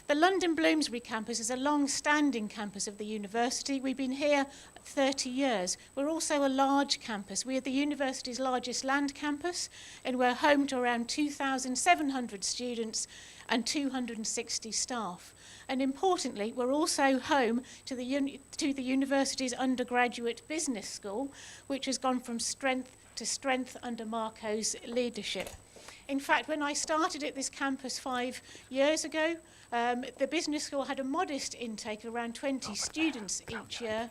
The London Bloomsbury campus is a long-standing campus of the university. We've been here 30 years. We're also a large campus. We are the university's largest land campus, and we're home to around 2,700 students and 260 staff. And importantly, we're also home to the university's undergraduate business school, which has gone from strength to strength under Marco's leadership. In fact, when I started at this campus 5 years ago, the business school had a modest intake of around 20 students each year.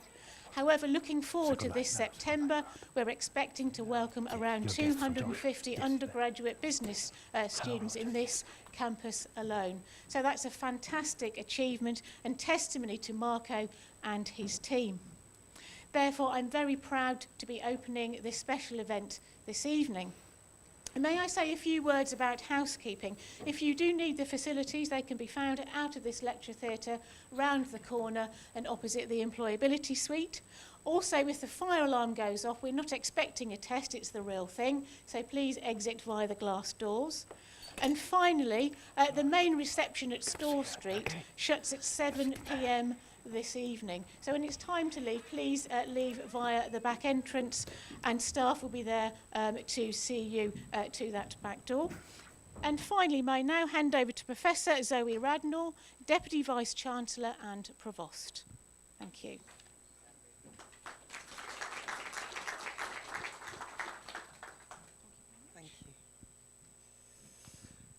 However, looking forward to this September, we're expecting to welcome around 250 undergraduate business students in this campus alone. So that's a fantastic achievement and testimony to Marco and his team. Therefore, I'm very proud to be opening this special event this evening. And may I say a few words about housekeeping? If you do need the facilities, they can be found out of this lecture theatre, round the corner and opposite the employability suite. Also, if the fire alarm goes off, we're not expecting a test, it's the real thing, so please exit via the glass doors. And finally, the main reception at Store Street shuts at 7 p.m. this evening. So when it's time to leave, please leave via the back entrance, and staff will be there to see you to that back door. And finally, may I now hand over to Professor Zoe Radnor, Deputy Vice-Chancellor and Provost. Thank you.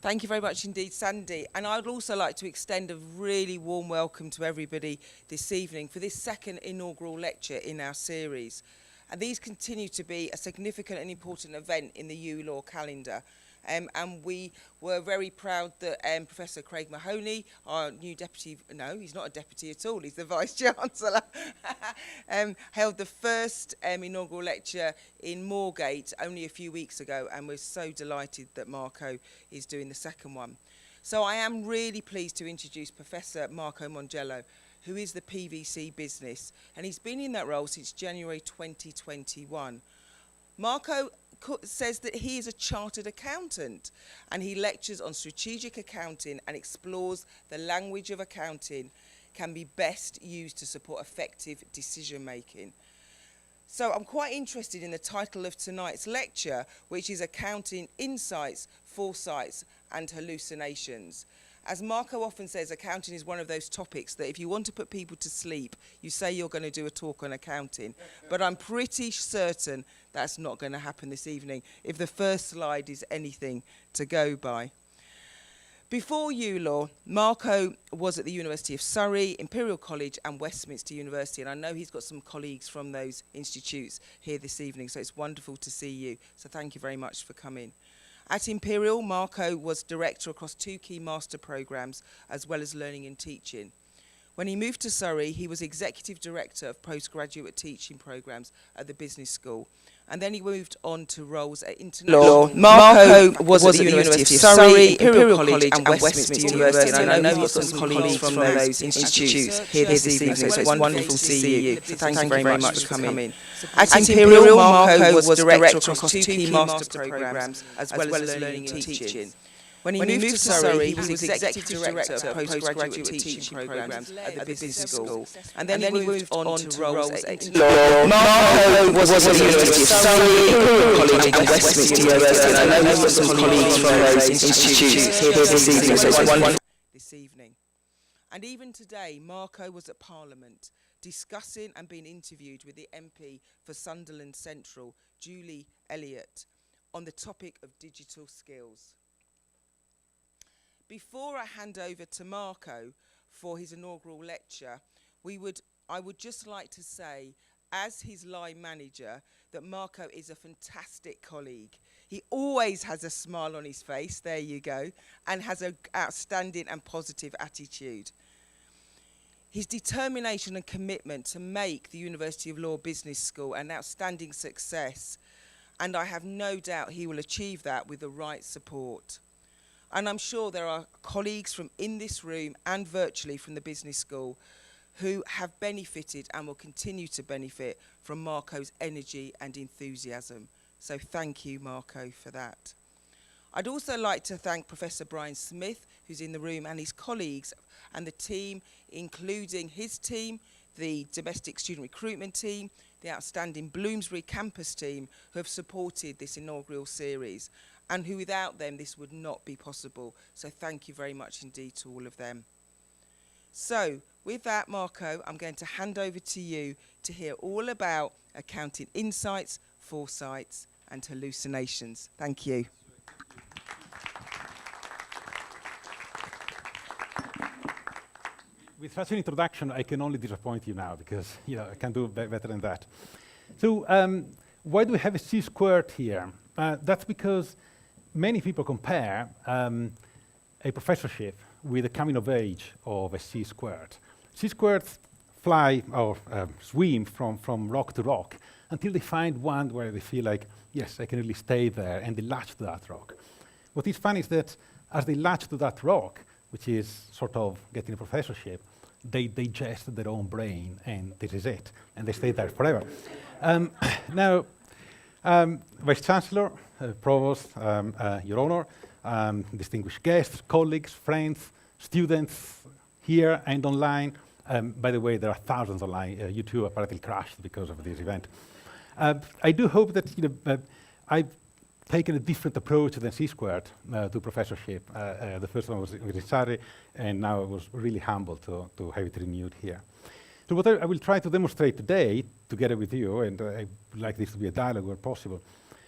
Thank you very much indeed, Sandy. And I would also like to extend a really warm welcome to everybody this evening for this second inaugural lecture in our series. And these continue to be a significant and important event in the ULaw calendar. And we were very proud that Professor Craig Mahoney, our new deputy, no, he's not a deputy at all, he's the Vice-Chancellor, held the first inaugural lecture in Moorgate only a few weeks ago, and we're so delighted that Marco is doing the second one. So I am really pleased to introduce Professor Marco Mongiello, who is the PVC business, and he's been in that role since January 2021. Marco says that he is a chartered accountant, and he lectures on strategic accounting and explores the language of accounting can be best used to support effective decision making. So I'm quite interested in the title of tonight's lecture, which is Accounting Insights, Foresights and Hallucinations. As Marco often says, accounting is one of those topics that if you want to put people to sleep, you say you're going to do a talk on accounting. But I'm pretty certain that's not going to happen this evening, if the first slide is anything to go by. Before ULaw, Marco was at the University of Surrey, Imperial College and Westminster University, and I know he's got some colleagues from those institutes here this evening, so it's wonderful to see you. So thank you very much for coming. At Imperial, Marco was director across 2 key master programmes, as well as learning and teaching. When he moved to Surrey, he was executive director of postgraduate teaching programmes at the business school. And then he moved on to roles at international. Marco was at the University of Surrey, Imperial College and Westminster University. And I know he's got some colleagues from those institutes here this evening, so it's wonderful to see you. So thank you very much for coming. At Imperial, Marco was director across 2 key master programmes, as well as learning and teaching. When he moved to Surrey, he was executive director of postgraduate teaching programmes at the business school. And then he moved on to roles at international. Marco was at the University of Surrey, Imperial College and Westminster University. And I know he's got some colleagues from those institutes here this evening, so it's wonderful. This evening. And even today, Marco was at Parliament discussing and being interviewed with the MP for Sunderland Central, Julie Elliott, on the topic of digital skills. Before I hand over to Marco for his inaugural lecture, I would just like to say, as his line manager, that Marco is a fantastic colleague. He always has a smile on his face, there you go, and has an outstanding and positive attitude. His determination and commitment to make the University of Law Business School an outstanding success, and I have no doubt he will achieve that with the right support. And I'm sure there are colleagues from in this room and virtually from the business school who have benefited and will continue to benefit from Marco's energy and enthusiasm. So thank you, Marco, for that. I'd also like to thank Professor Brian Smith, who's in the room, and his colleagues and the team, including his team, the domestic student recruitment team, the outstanding Bloomsbury campus team, who have supported this inaugural series, and who without them this would not be possible. So thank you very much indeed to all of them. So with that, Marco, I'm going to hand over to you to hear all about accounting insights, foresights and hallucinations. Thank you. With such an introduction, I can only disappoint you now because I can do better than that. So why do we have a C-squared here? That's because many people compare a professorship with the coming of age of a C-squared. C-squareds fly or swim from rock to rock until they find one where they feel like, yes, I can really stay there, and they latch to that rock. What is fun is that as they latch to that rock, which is sort of getting a professorship, they digest their own brain, and this is it, and they stay there forever. Now, Vice Chancellor, Provost, Your Honour, distinguished guests, colleagues, friends, students here and online. By the way, there are thousands online. YouTube apparently crashed because of this event. I do hope that I've taken a different approach than C-squared to professorship. The first one was in Surrey, and now I was really humbled to have it renewed here. So what I will try to demonstrate today, together with you, and I would like this to be a dialogue where possible,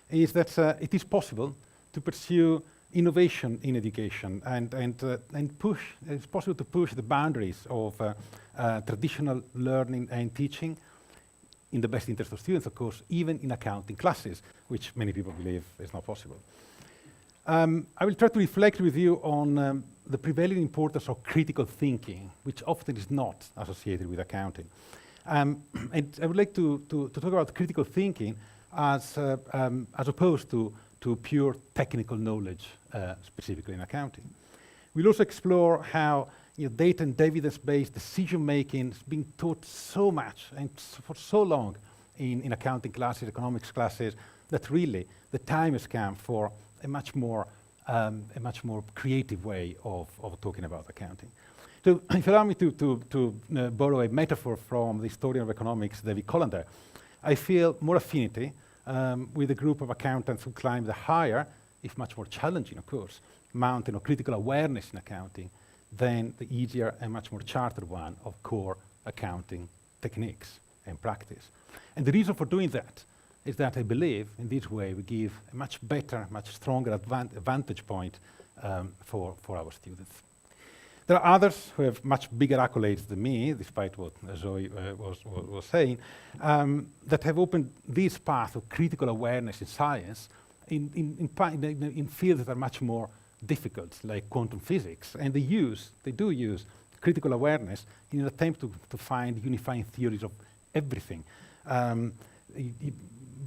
is that it is possible to pursue innovation in education and push. It's possible to push the boundaries of traditional learning and teaching in the best interest of students, of course, even in accounting classes, which many people believe is not possible. I will try to reflect with you on the prevailing importance of critical thinking, which often is not associated with accounting. And I would like to talk about critical thinking as opposed to pure technical knowledge, specifically in accounting. We'll also explore how data and evidence-based decision-making is being taught so much and for so long in accounting classes, economics classes, that really the time has come for a much more creative way of talking about accounting. So if you allow me to borrow a metaphor from the historian of economics, David Colander, I feel more affinity with a group of accountants who climb the higher, if much more challenging, of course, mountain of critical awareness in accounting than the easier and much more chartered one of core accounting techniques and practice. And the reason for doing that is that I believe in this way we give a much better, much stronger vantage point for our students. There are others who have much bigger accolades than me, despite what Zoe was saying, that have opened this path of critical awareness in science in fields that are much more difficult, like quantum physics. And they do use critical awareness in an attempt to find unifying theories of everything,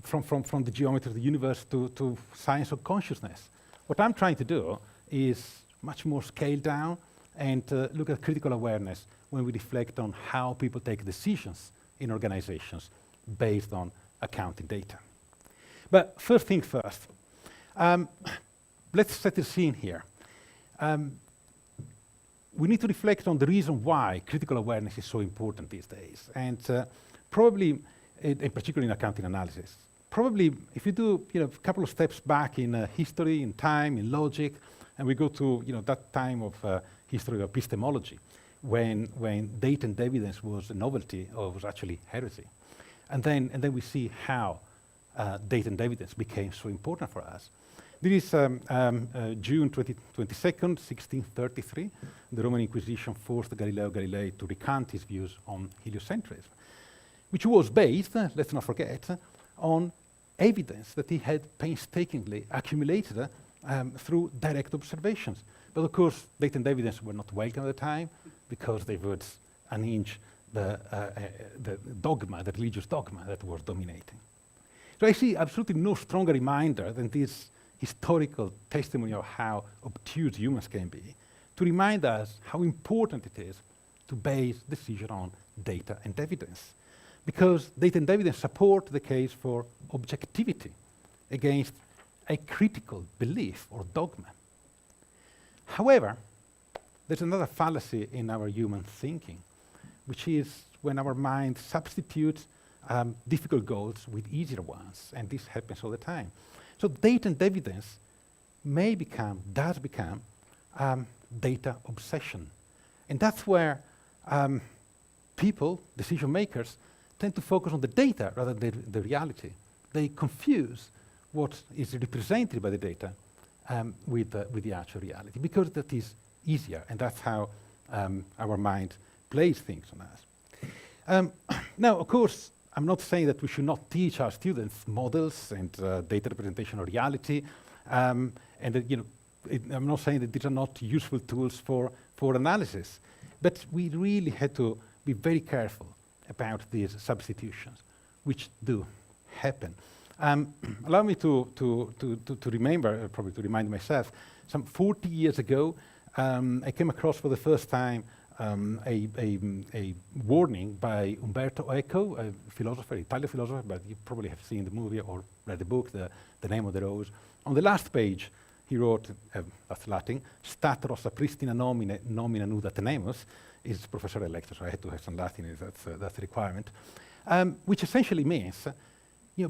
from the geometry of the universe to science of consciousness. What I'm trying to do is much more scaled down and look at critical awareness when we reflect on how people take decisions in organizations based on accounting data. But first things first, let's set the scene here. We need to reflect on the reason why critical awareness is so important these days, and probably, in particular in accounting analysis. Probably, if you do a couple of steps back in history, in time, in logic, and we go to that time of history of epistemology, when data and evidence was a novelty or was actually heresy. And then we see how data and evidence became so important for us. This is June 22nd, 1633. The Roman Inquisition forced Galileo Galilei to recant his views on heliocentrism, which was based, let's not forget, on evidence that he had painstakingly accumulated through direct observations. But of course, data and evidence were not welcome at the time because they would unhinge the dogma, the religious dogma that was dominating. So I see absolutely no stronger reminder than this historical testimony of how obtuse humans can be, to remind us how important it is to base decision on data and evidence. Because data and evidence support the case for objectivity against a critical belief or dogma. However, there's another fallacy in our human thinking, which is when our mind substitutes difficult goals with easier ones, and this happens all the time. So data and evidence does become data obsession. And that's where people, decision makers, tend to focus on the data rather than the reality. They confuse what is represented by the data with the actual reality, because that is easier, and that's how our mind plays things on us. Now, of course, I'm not saying that we should not teach our students models and data representation of reality, and that, I'm not saying that these are not useful tools for analysis, but we really had to be very careful about these substitutions, which do happen. Allow me to remember, probably to remind myself, some 40 years ago, I came across for the first time a warning by Umberto Eco, a philosopher, Italian philosopher, but you probably have seen the movie or read the book, The Name of the Rose. On the last page, he wrote, that's Latin, stat rosa pristina nomina nuda tenemus. He's professor at lecture, so I had to have some Latin, that's a requirement, which essentially means,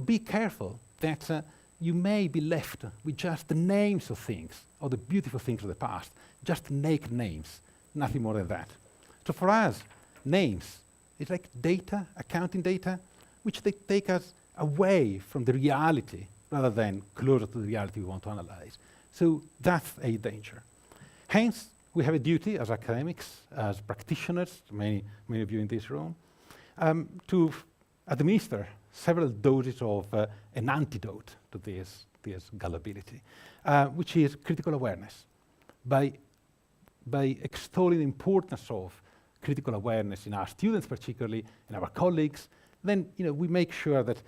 be careful that you may be left with just the names of things, or the beautiful things of the past, just naked names, nothing more than that. So for us, names, it's like data, accounting data, which they take us away from the reality rather than closer to the reality we want to analyze. So that's a danger. Hence, we have a duty as academics, as practitioners, many of you in this room, to administer several doses of an antidote to this gullibility, which is critical awareness. By extolling the importance of critical awareness in our students particularly, in our colleagues, then we make sure that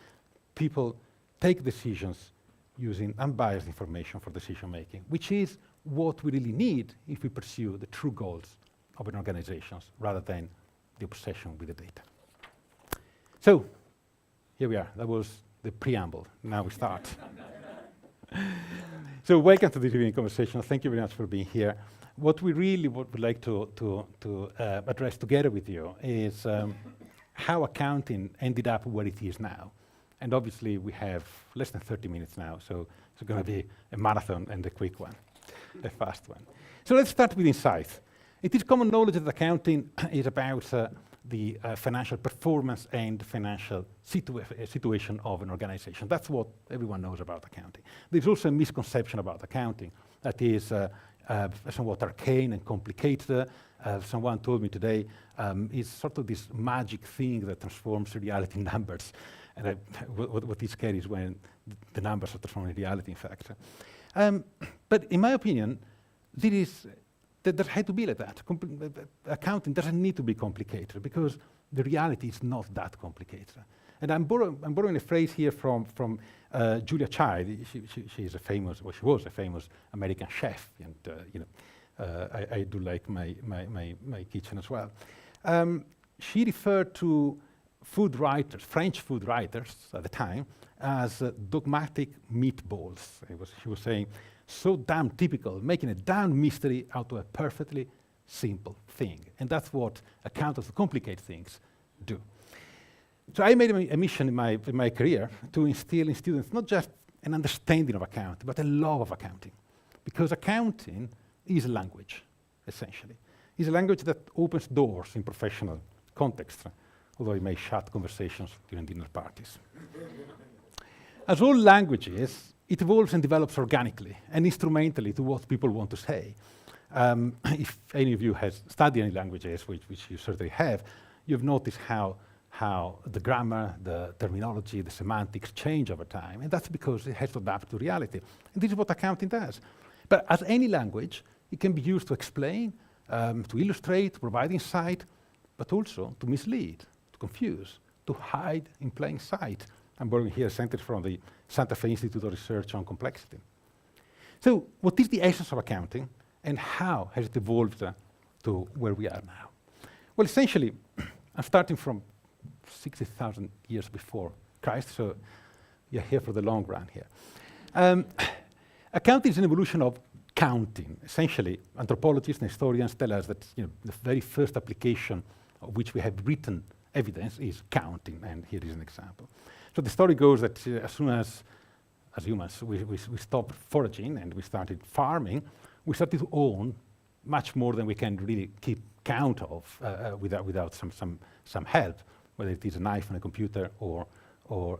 people take decisions using unbiased information for decision making, which is what we really need if we pursue the true goals of an organization rather than the obsession with the data. So, here we are. That was the preamble. Now we start. So welcome to this evening conversation. Thank you very much for being here. What we really would like to address together with you is how accounting ended up where it is now. And obviously, we have less than 30 minutes now, so it's going to be a marathon and a quick one, a fast one. So let's start with insights. It is common knowledge that accounting is about the financial performance and financial situation of an organization. That's what everyone knows about accounting. There's also a misconception about accounting that is somewhat arcane and complicated. Someone told me today it's sort of this magic thing that transforms reality in numbers. And what is scary is when the numbers are transformed in reality, in fact. But in my opinion, there had to be like that. Accounting doesn't need to be complicated because the reality is not that complicated. And I'm borrowing a phrase here from Julia Child. She was a famous American chef, and I do like my kitchen as well. She referred to French food writers at the time, as dogmatic meatballs. She was saying, so damn typical, making a damn mystery out of a perfectly simple thing. And that's what accountants who complicate things do. So I made a mission in my career to instill in students not just an understanding of accounting, but a love of accounting. Because accounting is a language, essentially. It's a language that opens doors in professional contexts, although it may shut conversations during dinner parties. As all languages, it evolves and develops organically and instrumentally to what people want to say. If any of you has studied any languages, which you certainly have, you've noticed how the grammar, the terminology, the semantics change over time, and that's because it has to adapt to reality. And this is what accounting does. But as any language, it can be used to explain, to illustrate, to provide insight, but also to mislead, to confuse, to hide in plain sight. I'm borrowing here a sentence from the Santa Fe Institute of Research on Complexity. So what is the essence of accounting, and how has it evolved to where we are now? Well, essentially, I'm starting from 60,000 years before Christ, so you're here for the long run here. Accounting is an evolution of counting. Essentially, anthropologists and historians tell us that the very first application of which we have written evidence is counting, and here is an example. So the story goes that as soon as humans we stopped foraging and we started farming, we started to own much more than we can really keep count of without some help, whether it is a knife on a computer or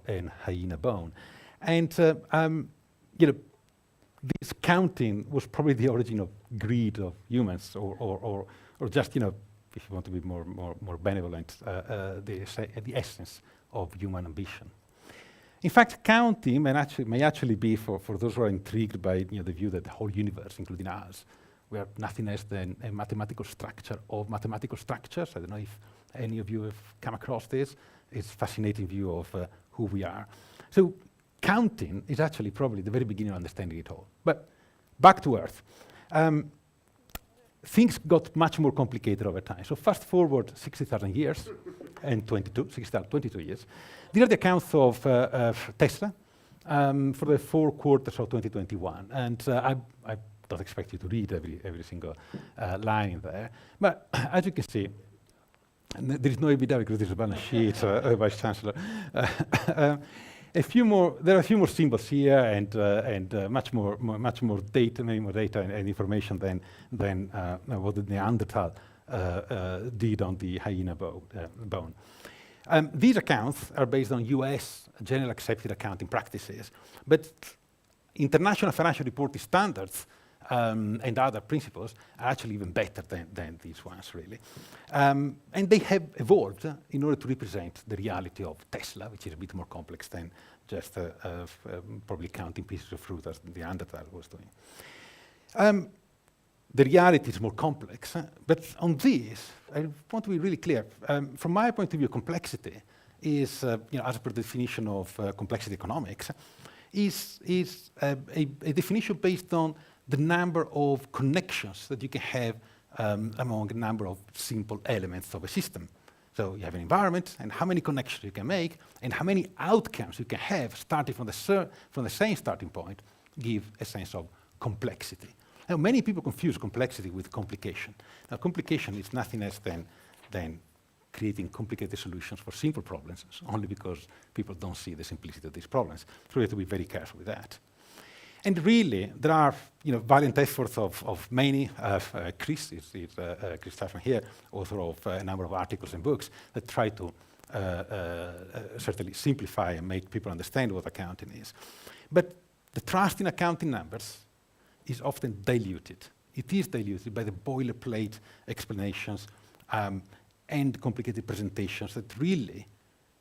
an hyena bone. And this counting was probably the origin of greed of humans, or just, if you want to be more benevolent, the essence of human ambition. In fact, counting may actually be, for those who are intrigued by the view that the whole universe, including us, we are nothing less than a mathematical structure of mathematical structures. I don't know if any of you have come across this. It's a fascinating view of who we are. So counting is actually probably the very beginning of understanding it all. But back to Earth. Things got much more complicated over time. So fast forward 60,000 years and 22 years. These are the accounts of Tesla for the 4 quarters of 2021. And I don't expect you to read every single line in there. But as you can see, there is no EBITDA because there's a balance sheet, Vice Chancellor. There are a few more symbols here, and much more data, many more data and information than what the Neanderthal did on the hyena bone. These accounts are based on US general accepted accounting practices, but international financial reporting standards and other principles are actually even better than these ones, really. And they have evolved in order to represent the reality of Tesla, which is a bit more complex than just probably counting pieces of fruit as the Neanderthal was doing. The reality is more complex, but on this, I want to be really clear. From my point of view, complexity is, as per the definition of complexity economics, is a definition based on the number of connections that you can have among a number of simple elements of a system. So you have an environment, and how many connections you can make, and how many outcomes you can have starting from the same starting point, give a sense of complexity. Now, many people confuse complexity with complication. Now, complication is nothing less than creating complicated solutions for simple problems, only because people don't see the simplicity of these problems. So we have to be very careful with that. And really, there are valiant efforts of many. Chris is Chris Staffman here, author of a number of articles and books that try to certainly simplify and make people understand what accounting is. But the trust in accounting numbers is often diluted. It is diluted by the boilerplate explanations and complicated presentations that really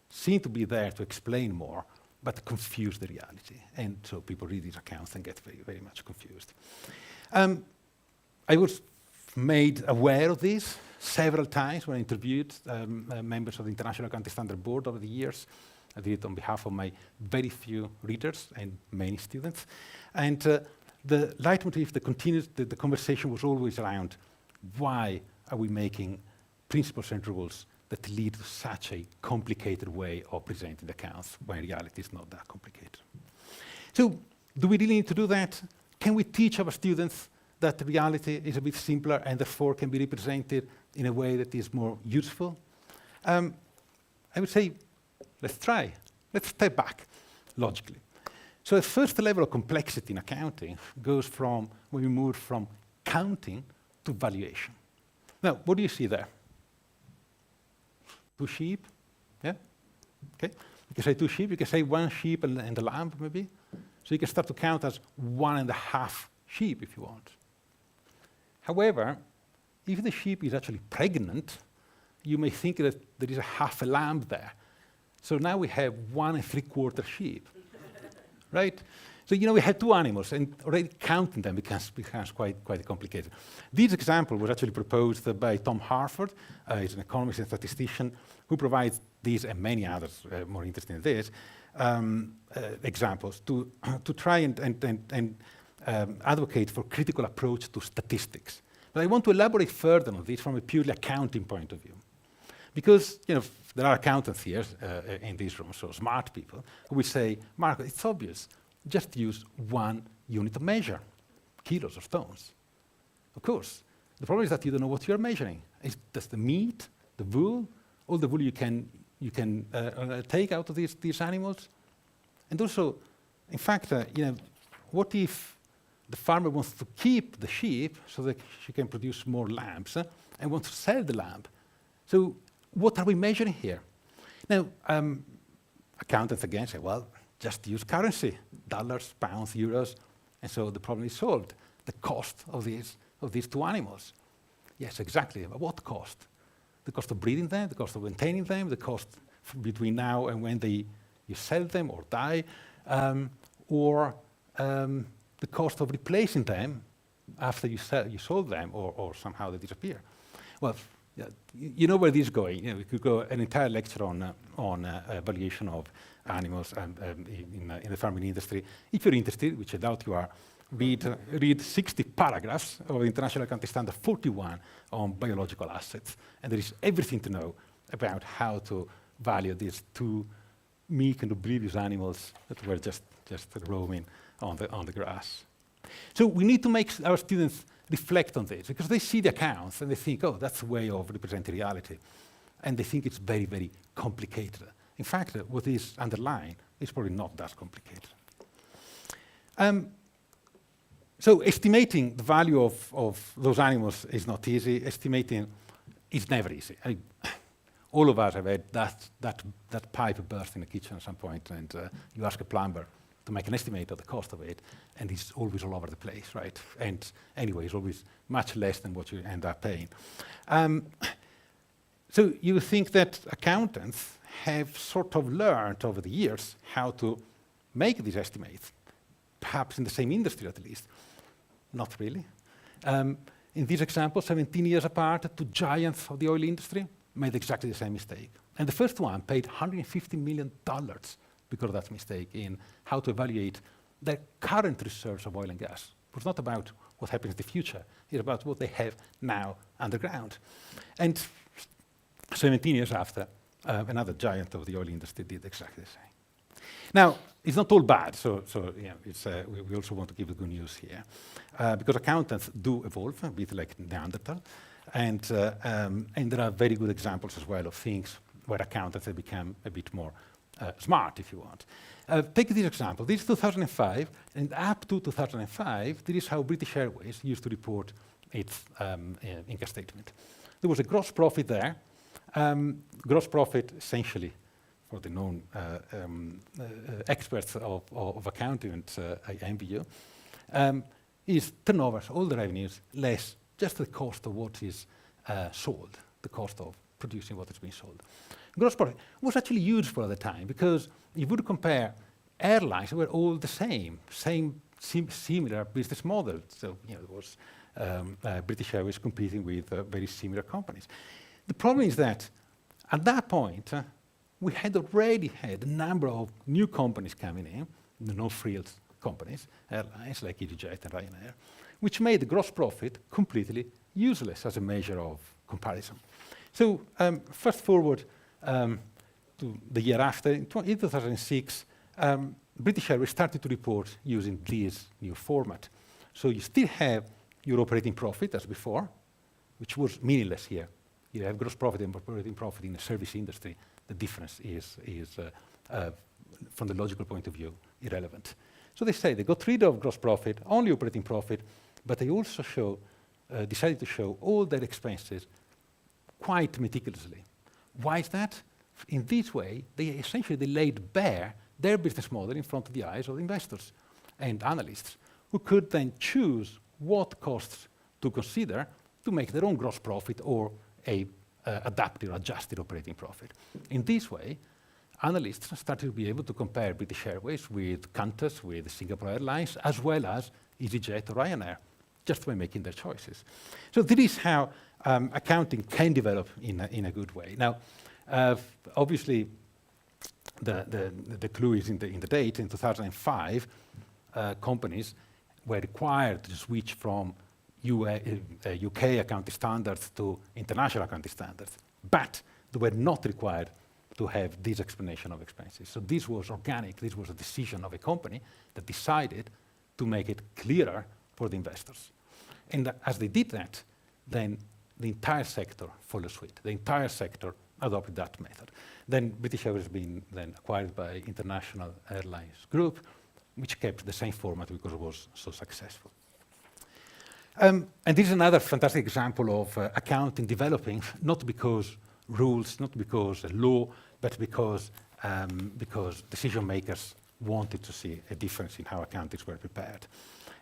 seem to be there to explain more, but confuse the reality. And so people read these accounts and get very, very much confused. I was made aware of this several times when I interviewed members of the International Accounting Standard Board over the years. I did it on behalf of my very few readers and many students. And the leitmotif, the conversation was always around why are we making principles and rules that lead to such a complicated way of presenting the accounts when reality is not that complicated. So do we really need to do that? Can we teach our students that the reality is a bit simpler and therefore can be represented in a way that is more useful? I would say, let's try. Let's step back logically. So the first level of complexity in accounting goes from when we move from counting to valuation. Now, what do you see there? 2 sheep, yeah? Okay. You can say 2 sheep, you can say 1 sheep and a lamb, maybe. So you can start to count as 1.5 sheep if you want. However, if the sheep is actually pregnant, you may think that there is a half a lamb there. So now we have 1 3/4 sheep, right? So we have 2 animals, and already counting them becomes quite complicated. This example was actually proposed by Tom Harford. He's an economist and statistician who provides these and many others more interesting than this examples to try and advocate for critical approach to statistics. But I want to elaborate further on this from a purely accounting point of view, because there are accountants here in this room, so smart people who will say, Marco, it's obvious. Just use 1 unit of measure, kilos or stones. Of course, the problem is that you don't know what you're measuring. That's the meat, the wool, all the wool you can take out of these animals. And also, in fact, what if the farmer wants to keep the sheep so that she can produce more lambs and wants to sell the lamb? So what are we measuring here? Now, accountants again say, well, just use currency, dollars, pounds, euros, and so the problem is solved. The cost of these two animals. Yes, exactly. But what cost? The cost of breeding them, the cost of maintaining them, the cost between now and when you sell them or die, or the cost of replacing them after you sold them or somehow they disappear. Well, yeah, you know where this is going. We could go an entire lecture on valuation of animals in the farming industry. If you're interested, which I doubt you are, read 60 paragraphs of the International Accounting Standard 41 on biological assets. And there is everything to know about how to value these two meek and oblivious animals that were just roaming on the grass. So we need to make our students reflect on this, because they see the accounts and they think, oh, that's a way of representing reality. And they think it's very, very complicated. In fact, what is underlying is probably not that complicated. So estimating the value of those animals is not easy. Estimating is never easy. All of us have had that pipe burst in the kitchen at some point, and you ask a plumber to make an estimate of the cost of it, and it's always all over the place, right? And anyway, it's always much less than what you end up paying. So you think that accountants have sort of learned over the years how to make these estimates, perhaps in the same industry at least. Not really. In this example, 17 years apart, two giants of the oil industry made exactly the same mistake. And the first one paid $150 million because of that mistake in how to evaluate their current reserves of oil and gas. It was not about what happens in the future. It's about what they have now underground. And 17 years after, another giant of the oil industry did exactly the same. Now, it's not all bad, so we also want to give the good news here. Because accountants do evolve, a bit like Neanderthal, and there are very good examples as well of things where accountants have become a bit more smart, if you want. Take this example. This is 2005, and up to 2005, this is how British Airways used to report its income statement. There was a gross profit there. Gross profit, essentially, for the known experts of accounting, and I envy you, is turnovers, all the revenues, less just the cost of what is sold, the cost of producing what is being sold. Gross profit was actually useful at the time, because you would compare airlines that were all the same similar business models. So there was British Airways competing with very similar companies. The problem is that at that point, we had already had a number of new companies coming in, the no-frills companies, airlines like EasyJet and Ryanair, which made the gross profit completely useless as a measure of comparison. So fast forward to the year after, in 2006, British Airways started to report using this new format. So you still have your operating profit as before, which was meaningless here. You have gross profit and operating profit in the service industry. The difference is from the logical point of view, irrelevant. So they say they got rid of gross profit, only operating profit, but they also decided to show all their expenses quite meticulously. Why is that? In this way, they laid bare their business model in front of the eyes of investors and analysts, who could then choose what costs to consider to make their own gross profit or a adapted or adjusted operating profit. In this way, analysts started to be able to compare British Airways with Qantas, with Singapore Airlines, as well as EasyJet or Ryanair, just by making their choices. So this is how accounting can develop in a good way. Now, obviously, the clue is in the date. In 2005, companies were required to switch from UK accounting standards to international accounting standards, but they were not required to have this explanation of expenses. So this was organic. This was a decision of a company that decided to make it clearer for the investors. And as they did that, then the entire sector followed suit. The entire sector adopted that method. Then British Airways has been then acquired by International Airlines Group, which kept the same format because it was so successful. And this is another fantastic example of accounting developing, not because rules, not because law, but because decision makers wanted to see a difference in how accountings were prepared.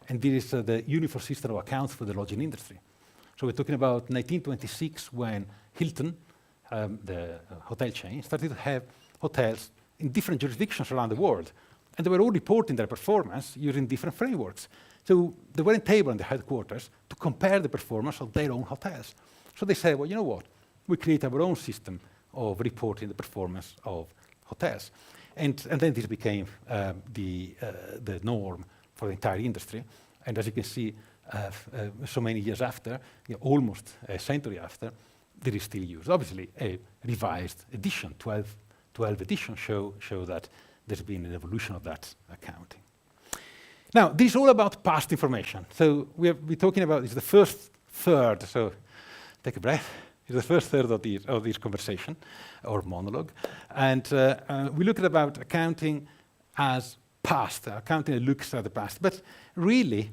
And this is the uniform system of accounts for the lodging industry. So we're talking about 1926 when Hilton, the hotel chain, started to have hotels in different jurisdictions around the world. And they were all reporting their performance using different frameworks. So they weren't able in the headquarters to compare the performance of their own hotels. So they said, well, you know what? We create our own system of reporting the performance of hotels. And then this became the norm for the entire industry. And as you can see, so many years after, almost a century after, there is still used. Obviously, a revised edition, 12 editions show that there's been an evolution of that accounting. Now, this is all about past information. So we're talking about, this is the first third, so take a breath. It's the first third of this conversation, or monologue. And we look at about accounting as past. Accounting looks at the past. But really,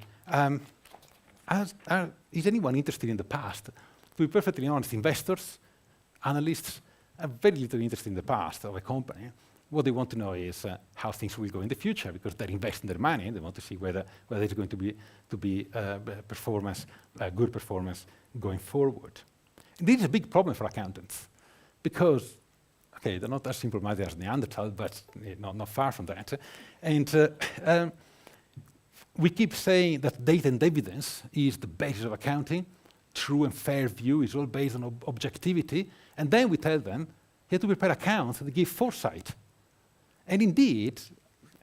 is anyone interested in the past? To be perfectly honest, investors, analysts, are very little interested in the past of a company. What they want to know is how things will go in the future, because they're investing their money. They want to see whether it's going to be performance, good performance going forward. And this is a big problem for accountants, because okay, they're not as simple-minded as Neanderthal, but not far from that. And we keep saying that data and evidence is the basis of accounting. True and fair view is all based on objectivity. And then we tell them, you have to prepare accounts that give foresight. And indeed,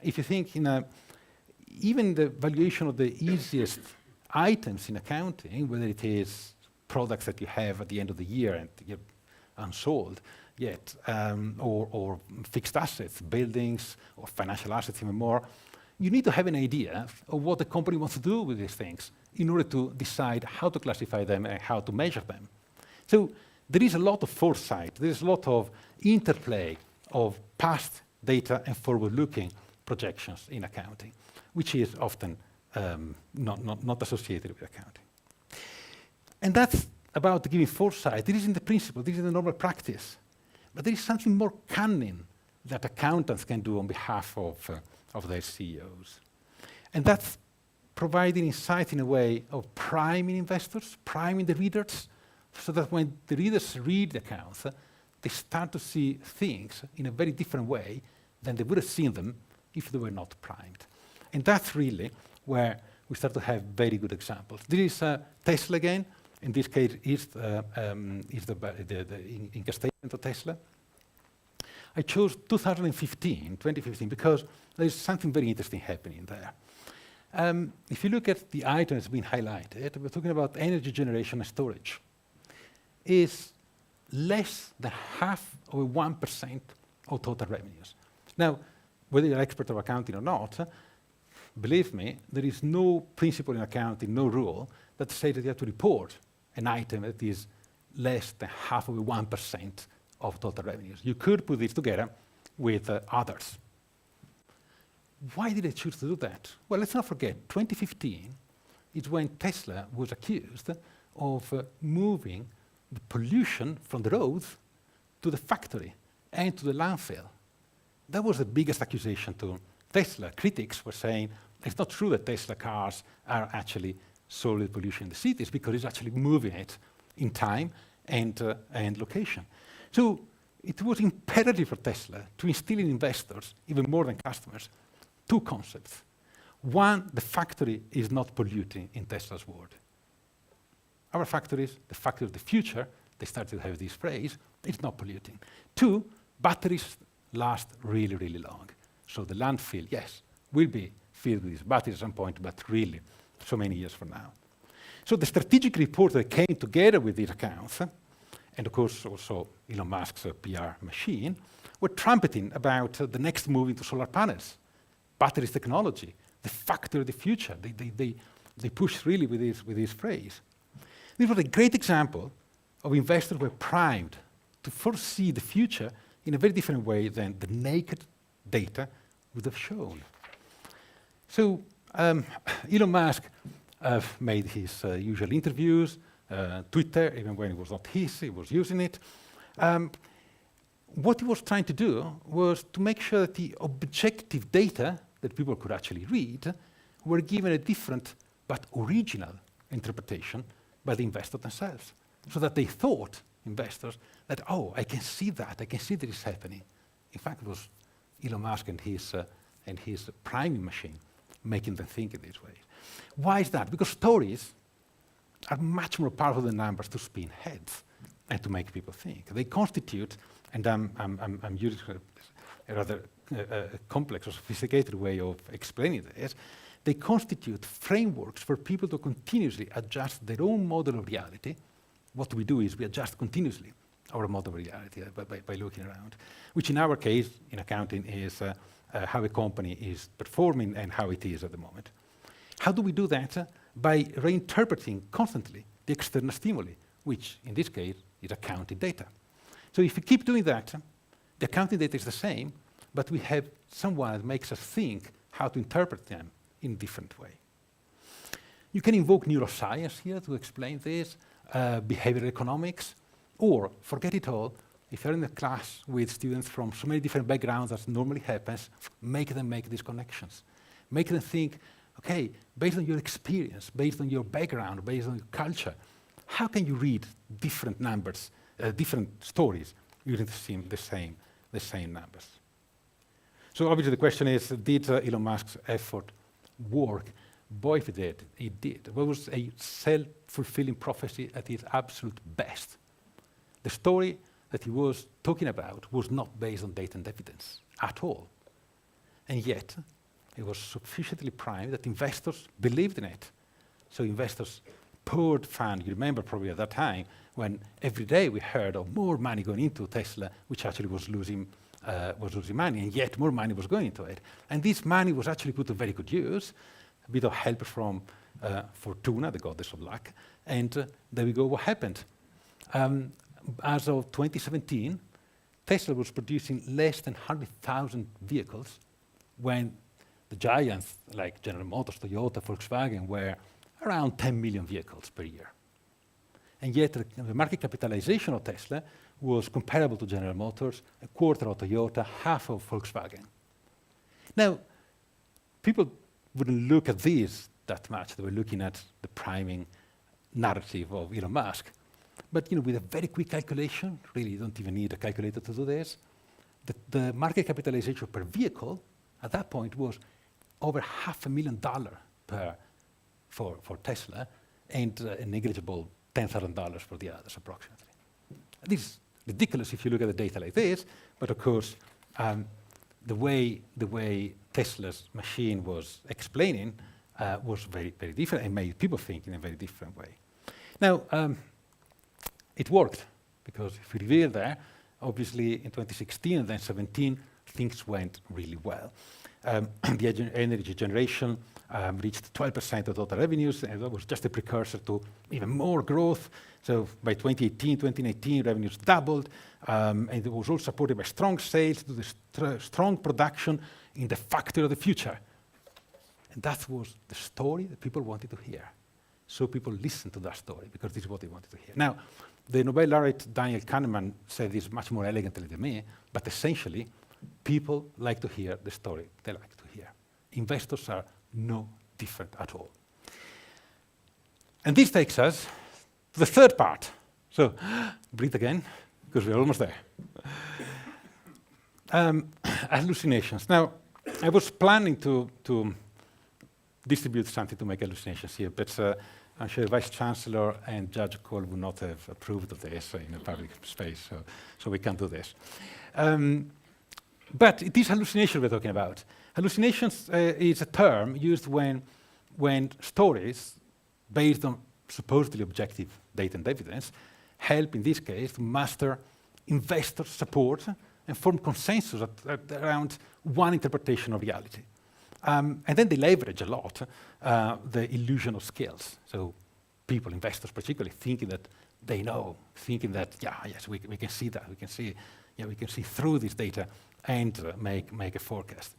if you think even the valuation of the easiest items in accounting, whether it is products that you have at the end of the year and you're unsold yet, or fixed assets, buildings, or financial assets even more, you need to have an idea of what the company wants to do with these things in order to decide how to classify them and how to measure them. So there is a lot of foresight, there is a lot of interplay of past data and forward-looking projections in accounting, which is often not associated with accounting. And that's about giving foresight. This is in the principle, this is the normal practice. But there is something more cunning that accountants can do on behalf of their CEOs. And that's providing insight in a way of priming investors, priming the readers, so that when the readers read the accounts, they start to see things in a very different way than they would have seen them if they were not primed. And that's really where we start to have very good examples. This is Tesla again. In this case, is the income statement of Tesla. I chose 2015, because there's something very interesting happening there. If you look at the items being highlighted, we're talking about energy generation and storage. Is less than half of 1% of total revenues. Now, whether you're an expert of accounting or not, believe me, there is no principle in accounting, no rule, that says that you have to report an item that is less than half of 1% of total revenues. You could put this together with others. Why did they choose to do that? Well, let's not forget, 2015 is when Tesla was accused of moving the pollution from the roads to the factory and to the landfill. That was the biggest accusation to Tesla. Critics were saying it's not true that Tesla cars are actually solely pollution in the cities, because it's actually moving it in time and location. So it was imperative for Tesla to instill in investors, even more than customers, two concepts. One, the factory is not polluting in Tesla's world. Our factories, the factory of the future, they started to have this phrase, it's not polluting. Two, batteries last really, really long. So the landfill, yes, will be filled with these batteries at some point, but really so many years from now. So the strategic report that came together with these accounts, and of course also Elon Musk's PR machine, were trumpeting about the next move into solar panels, batteries technology, the factor of the future. They push really with this phrase. This was a great example of investors who were primed to foresee the future in a very different way than the naked data would have shown. So Elon Musk made his usual interviews, Twitter, even when it was not his, he was using it. What he was trying to do was to make sure that the objective data that people could actually read were given a different but original interpretation by the investors themselves, so that they thought, investors, that, oh, I can see that it's happening. In fact, it was Elon Musk and his priming machine making them think in this way. Why is that? Because stories are much more powerful than numbers to spin heads and to make people think. They constitute, and I'm using a rather complex or sophisticated way of explaining this, they constitute frameworks for people to continuously adjust their own model of reality. What we do is we adjust continuously our model of reality by looking around, which in our case, in accounting, is how a company is performing and how it is at the moment. How do we do that? By reinterpreting constantly the external stimuli, which in this case is accounting data. So if we keep doing that, the accounting data is the same, but we have someone that makes us think how to interpret them in a different way. You can invoke neuroscience here to explain this, behavioral economics, or forget it all. If you're in a class with students from so many different backgrounds as normally happens, make them make these connections. Make them think, okay, based on your experience, based on your background, based on your culture, how can you read different numbers, different stories using the same numbers? So obviously the question is, did Elon Musk's effort work? Boy, if it did. It was a self-fulfilling prophecy at its absolute best. The story that he was talking about was not based on data and evidence at all. And yet, it was sufficiently primed that investors believed in it. So investors poured funds. You remember probably at that time when every day we heard of more money going into Tesla, which actually was losing money, and yet more money was going into it. And this money was actually put to very good use, a bit of help from Fortuna, the goddess of luck, and there we go, what happened. As of 2017, Tesla was producing less than 100,000 vehicles when the giants like General Motors, Toyota, Volkswagen were around 10 million vehicles per year. And yet the market capitalization of Tesla was comparable to General Motors, a quarter of Toyota, half of Volkswagen. Now, people wouldn't look at this that much. They were looking at the priming narrative of Elon Musk. But with a very quick calculation, really you don't even need a calculator to do this, the market capitalization per vehicle at that point was over $500,000 for Tesla and a negligible $10,000 for the others approximately. This is ridiculous if you look at the data like this, but of course the way Tesla's machine was explaining was very, very different and made people think in a very different way. Now, it worked, because if you reveal there, obviously in 2016 and then 2017, things went really well. The energy generation reached 12% of total revenues, and that was just a precursor to even more growth. So by 2018, 2019, revenues doubled, and it was all supported by strong sales to the strong production in the factory of the future. And that was the story that people wanted to hear. So people listened to that story because this is what they wanted to hear. Now, the Nobel laureate Daniel Kahneman said this much more elegantly than me, but essentially, people like to hear the story they like to hear. Investors are no different at all. And this takes us to the third part. So breathe again, because we're almost there. Hallucinations. Now, I was planning to distribute something to make hallucinations here, but I'm sure Vice Chancellor and Judge Cole would not have approved of this in a public space, so we can't do this. But it is hallucination we're talking about. Hallucinations is a term used when stories based on supposedly objective data and evidence help, in this case, to master investor support and form consensus around one interpretation of reality. And then they leverage a lot the illusion of skills. So people, investors particularly, thinking that they know, thinking that, yes, we can see that, we can see through this data and make a forecast.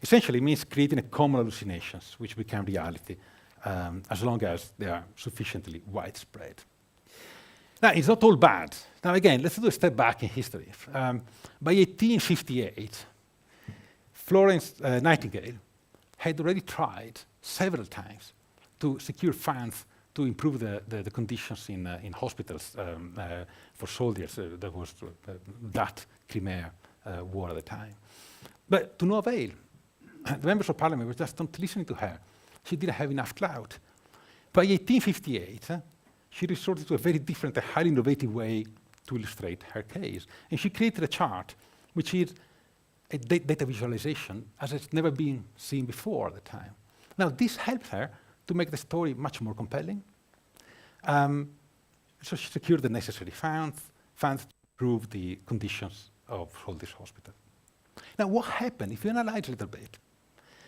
Essentially, it means creating a common hallucinations which become reality as long as they are sufficiently widespread. Now, it's not all bad. Now, again, let's do a step back in history. By 1858, Florence Nightingale had already tried several times to secure funds to improve the conditions in hospitals for soldiers. There was that Crimea war at the time. But to no avail. The members of parliament were just not listening to her. She didn't have enough clout. By 1858, she resorted to a very different, a highly innovative way to illustrate her case. And she created a chart, which is a data visualization as it's never been seen before at the time. Now, this helped her to make the story much more compelling. So she secured the necessary funds to improve the conditions of this hospital. Now, what happened, if you analyze a little bit,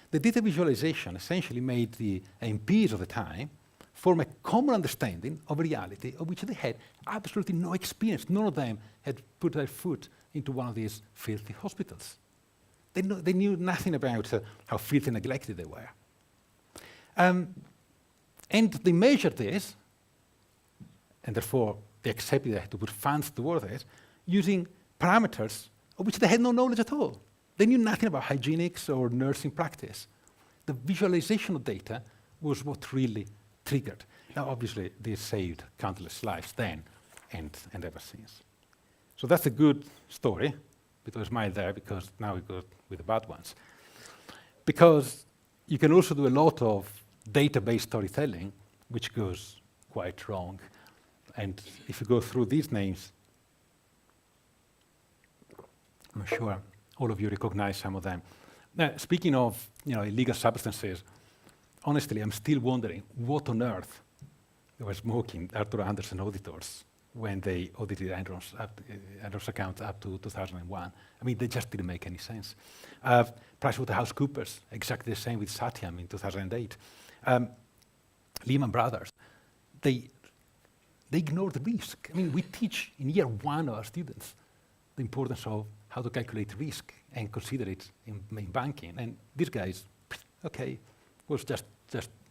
the data visualization essentially made the MPs of the time form a common understanding of reality of which they had absolutely no experience. None of them had put their foot into one of these filthy hospitals. They knew nothing about how filthy and neglected they were. And they measured this, and therefore they accepted they had to put funds towards it, using parameters of which they had no knowledge at all. They knew nothing about hygienics or nursing practice. The visualization of data was what really triggered. Now, obviously, this saved countless lives then and ever since. So that's a good story. It was mine there because now we go with the bad ones. Because you can also do a lot of database storytelling, which goes quite wrong. And if you go through these names, I'm sure all of you recognize some of them. Now, speaking of illegal substances, honestly, I'm still wondering what on earth they were smoking Arthur Andersen auditors when they audited Enron's account up to 2001. I mean, they just didn't make any sense. PricewaterhouseCoopers, exactly the same with Satyam in 2008. Lehman Brothers, they ignore the risk. I mean, we teach in year one of our students the importance of how to calculate risk and consider it in banking. And these guys, okay, was just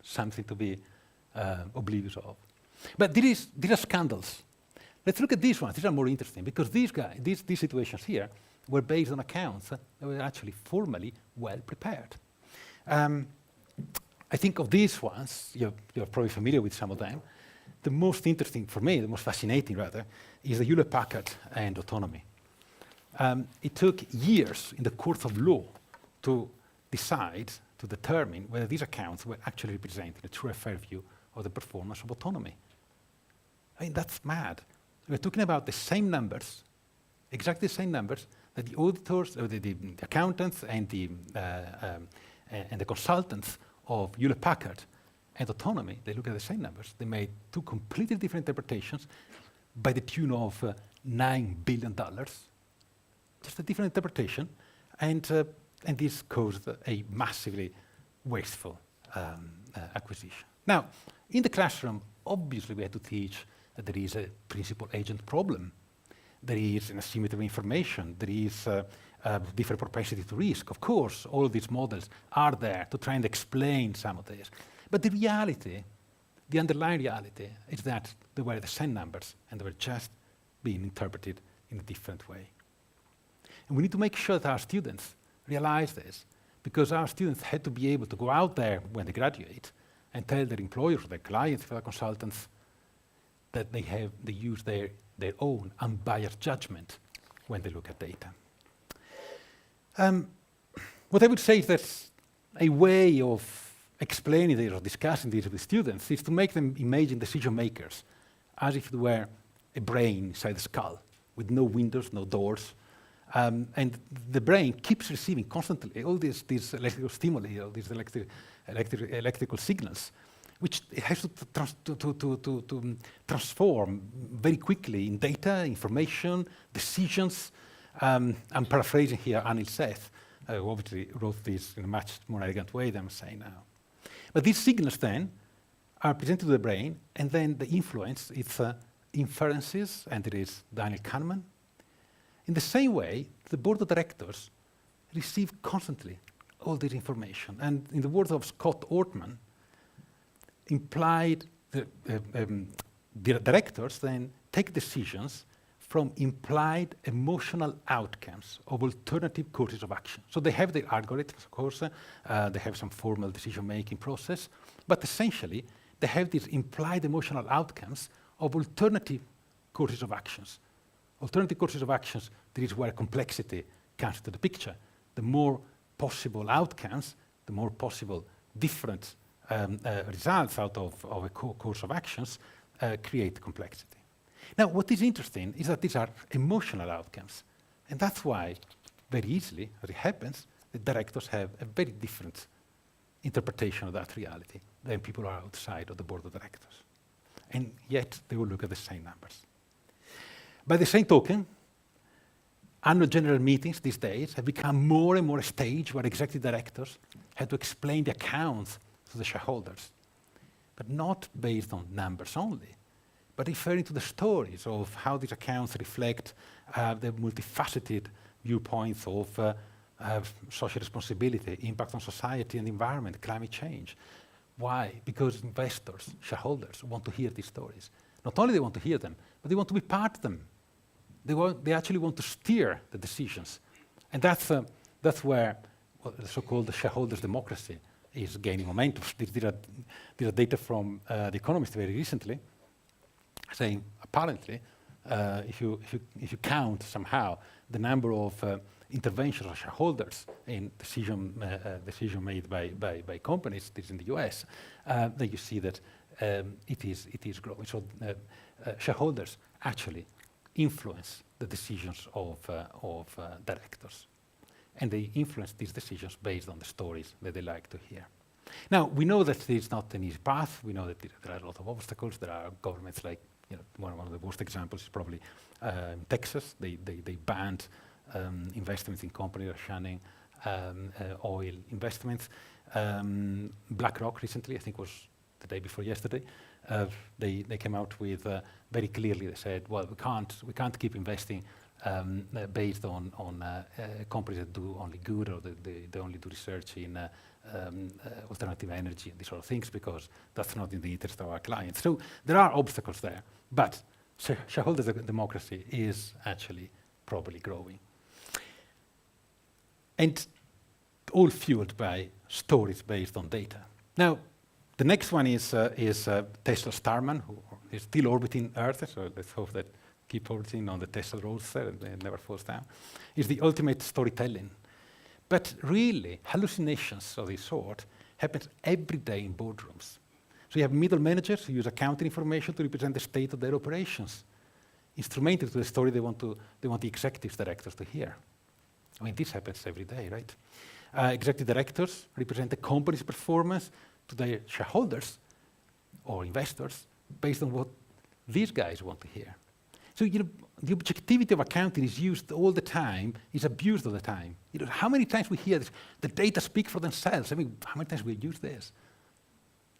something to be oblivious of. But these are scandals. Let's look at these ones. These are more interesting because these situations here were based on accounts that were actually formally well prepared. I think of these ones, you're probably familiar with some of them. The most interesting for me, the most fascinating rather, is the Hewlett-Packard and autonomy. It took years in the courts of law to decide, to determine whether these accounts were actually representing a true and fair view of the performance of autonomy. I mean, that's mad. We're talking about the same numbers, exactly the same numbers that the auditors, or the accountants and the consultants of Hewlett-Packard and autonomy, they look at the same numbers. They made two completely different interpretations by the tune of $9 billion. Just a different interpretation, and this caused a massively wasteful acquisition. Now, in the classroom, obviously we had to teach that there is a principal-agent problem. There is an asymmetry of information. There is different propensity to risk. Of course, all of these models are there to try and explain some of this. But the reality, the underlying reality, is that they were the same numbers, and they were just being interpreted in a different way. And we need to make sure that our students realize this, because our students had to be able to go out there when they graduate and tell their employers, their clients, their consultants, that they use their own unbiased judgment when they look at data. What I would say is that a way of explaining this or discussing this with students is to make them imagine decision makers as if they were a brain inside the skull with no windows, no doors. And the brain keeps receiving constantly all these electrical stimuli, all these electrical signals, which it has to transform very quickly in data, information, decisions. I'm paraphrasing here Anil Seth, who obviously wrote this in a much more elegant way than I'm saying now. But these signals then are presented to the brain, and then the influence, it's inferences, and it is Daniel Kahneman. In the same way, the board of directors receive constantly all this information. And in the words of Scott Ortman, implied the directors then take decisions from implied emotional outcomes of alternative courses of action. So they have their algorithms, of course, they have some formal decision-making process, but essentially they have these implied emotional outcomes of alternative courses of actions. Alternative courses of actions, that is where complexity comes to the picture. The more possible outcomes, the more possible different results out of a course of actions create complexity. Now, what is interesting is that these are emotional outcomes. And that's why, very easily, as it happens, the directors have a very different interpretation of that reality than people who are outside of the board of directors. And yet, they will look at the same numbers. By the same token, annual general meetings these days have become more and more a stage where executive directors have to explain the accounts to the shareholders, but not based on numbers only, but referring to the stories of how these accounts reflect the multifaceted viewpoints of social responsibility, impact on society and environment, climate change. Why? Because investors, shareholders want to hear these stories. Not only they want to hear them, but they want to be part of them. They actually want to steer the decisions. And that's where the so-called shareholders democracy is gaining momentum. These are data from The Economist very recently, saying apparently, if you count somehow the number of interventions of shareholders in decision made by companies, this is in the US, then you see that it is growing. So shareholders actually influence the decisions of directors. And they influence these decisions based on the stories that they like to hear. Now, we know that it's not an easy path. We know that there are a lot of obstacles. There are governments like, one of the worst examples is probably Texas. They banned investments in companies that are shunning oil investments. BlackRock recently, I think was the day before yesterday, they came out with very clearly, they said, well, we can't keep investing based on companies that do only good, or they only do research in alternative energy and these sort of things, because that's not in the interest of our clients. So there are obstacles there, but shareholder democracy is actually probably growing. And all fueled by stories based on data. Now, the next one is Tesla Starman, who is still orbiting Earth, so let's hope that keep orbiting on the Tesla roadster and it never falls down. Is the ultimate storytelling. But really, hallucinations of this sort happens every day in boardrooms. So you have middle managers who use accounting information to represent the state of their operations, instrumental to the story they want the executive directors to hear. I mean, this happens every day, right? Executive directors represent the company's performance to their shareholders or investors based on what these guys want to hear. So, the objectivity of accounting is used all the time, is abused all the time. How many times we hear this? The data speak for themselves. I mean, how many times we use this?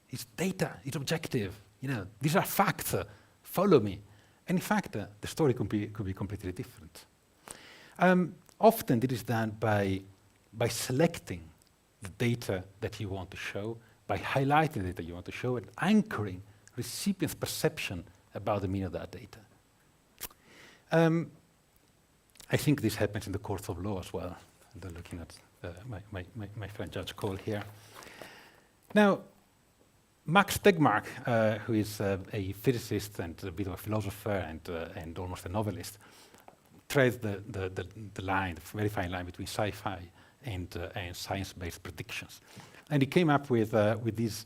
It's data, it's objective. These are facts. Follow me. And in fact, the story could be completely different. Often it is done by selecting the data that you want to show, by highlighting the data you want to show, and anchoring recipients' perception about the meaning of that data. I think this happens in the courts of law as well. I'm looking at my friend Judge Cole here. Now, Max Tegmark, who is a physicist and a bit of a philosopher and almost a novelist, treads the line, the very fine line between sci-fi and science-based predictions. And he came up with this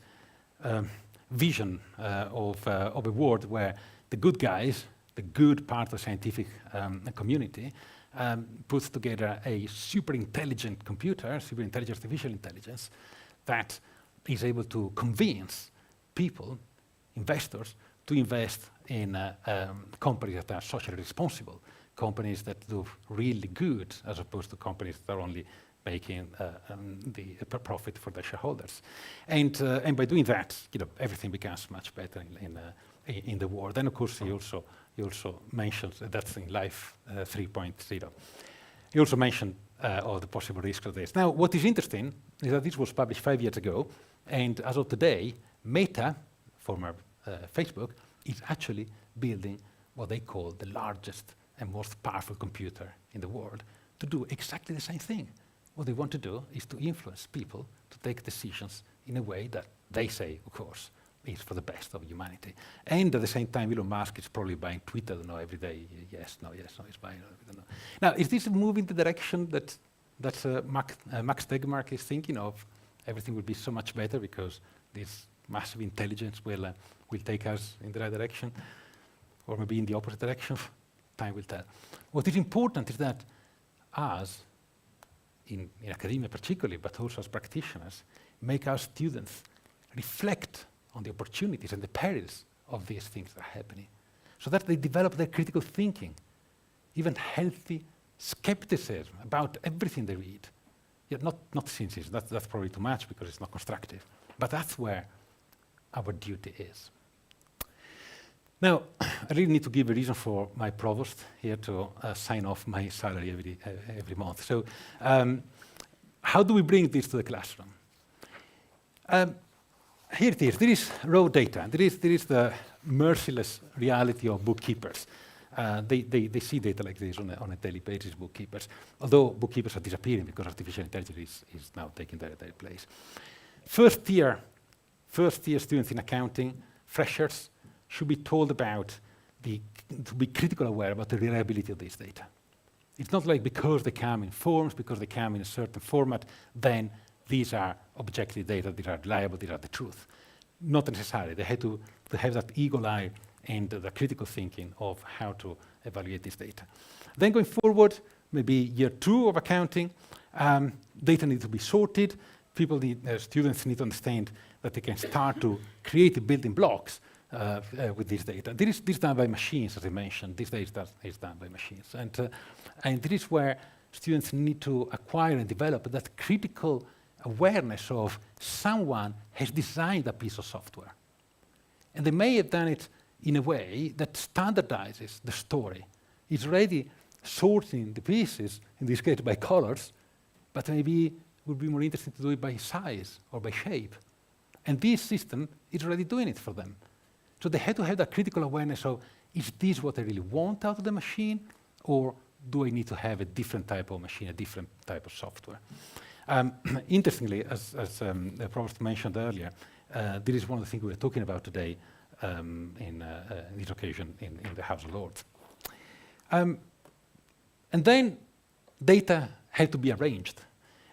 vision of a world where the good guys, the good part of the scientific community, puts together a super intelligent computer, super intelligent artificial intelligence, that is able to convince people, investors, to invest in companies that are socially responsible, companies that do really good, as opposed to companies that are only making the profit for the shareholders. And by doing that, everything becomes much better in the world. And of course, he also mentions that's in Life 3.0. He also mentioned all the possible risks of this. Now, what is interesting is that this was published 5 years ago, and as of today, Meta, former Facebook, is actually building what they call the largest and most powerful computer in the world to do exactly the same thing. What they want to do is to influence people to take decisions in a way that they say, of course, is for the best of humanity. And at the same time, Elon Musk is probably buying Twitter, every day. Yes, no, he's buying. I don't know. Now, is this a move in the direction that Max Tegmark is thinking of? Everything will be so much better because this massive intelligence will take us in the right direction, or maybe in the opposite direction. Time will tell. What is important is that us, in academia particularly, but also as practitioners, make our students reflect on the opportunities and the perils of these things that are happening, so that they develop their critical thinking, even healthy skepticism about everything they read. Yet not cynicism, that's probably too much because it's not constructive, but that's where our duty is. Now, I really need to give a reason for my provost here to sign off my salary every month. So how do we bring this to the classroom? Here it is. There is raw data. There is the merciless reality of bookkeepers. They see data like this on a daily basis, bookkeepers, although bookkeepers are disappearing because artificial intelligence is now taking their place. First year students in accounting, freshers, should be told about to be critical aware about the reliability of this data. It's not like because they come in forms, because they come in a certain format, then these are objective data, these are reliable, these are the truth. Not necessarily. They have to have that eagle eye and the critical thinking of how to evaluate this data. Then going forward, maybe year 2 of accounting, data needs to be sorted. Students need to understand that they can start to create the building blocks with this data. This is done by machines, as I mentioned. This data is done by machines. And this is where students need to acquire and develop that critical awareness of someone has designed a piece of software. And they may have done it in a way that standardizes the story. It's already sorting the pieces, in this case by colors, but maybe it would be more interesting to do it by size or by shape. And this system is already doing it for them. So they have to have that critical awareness of, is this what I really want out of the machine, or do I need to have a different type of machine, a different type of software? Interestingly, as the Provost mentioned earlier, this is one of the things we were talking about today in this occasion in the House of Lords. And then data have to be arranged.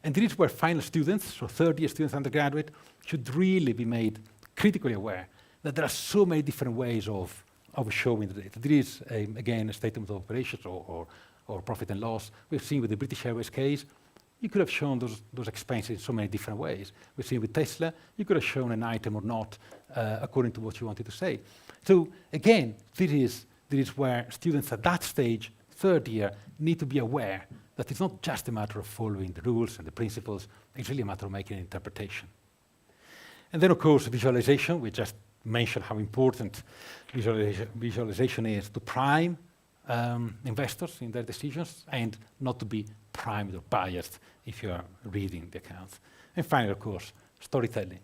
And this is where final students, so third-year students, undergraduate, should really be made critically aware that there are so many different ways of showing the data. There is, again, a statement of operations or profit and loss. We've seen with the British Airways case, you could have shown those expenses in so many different ways. We've seen with Tesla, you could have shown an item or not according to what you wanted to say. So again, this is where students at that stage, third year, need to be aware that it's not just a matter of following the rules and the principles, it's really a matter of making an interpretation. And then, of course, visualization. We just mentioned how important visualization is to prime investors in their decisions and not to be primed or biased if you are reading the accounts. And finally, of course, storytelling.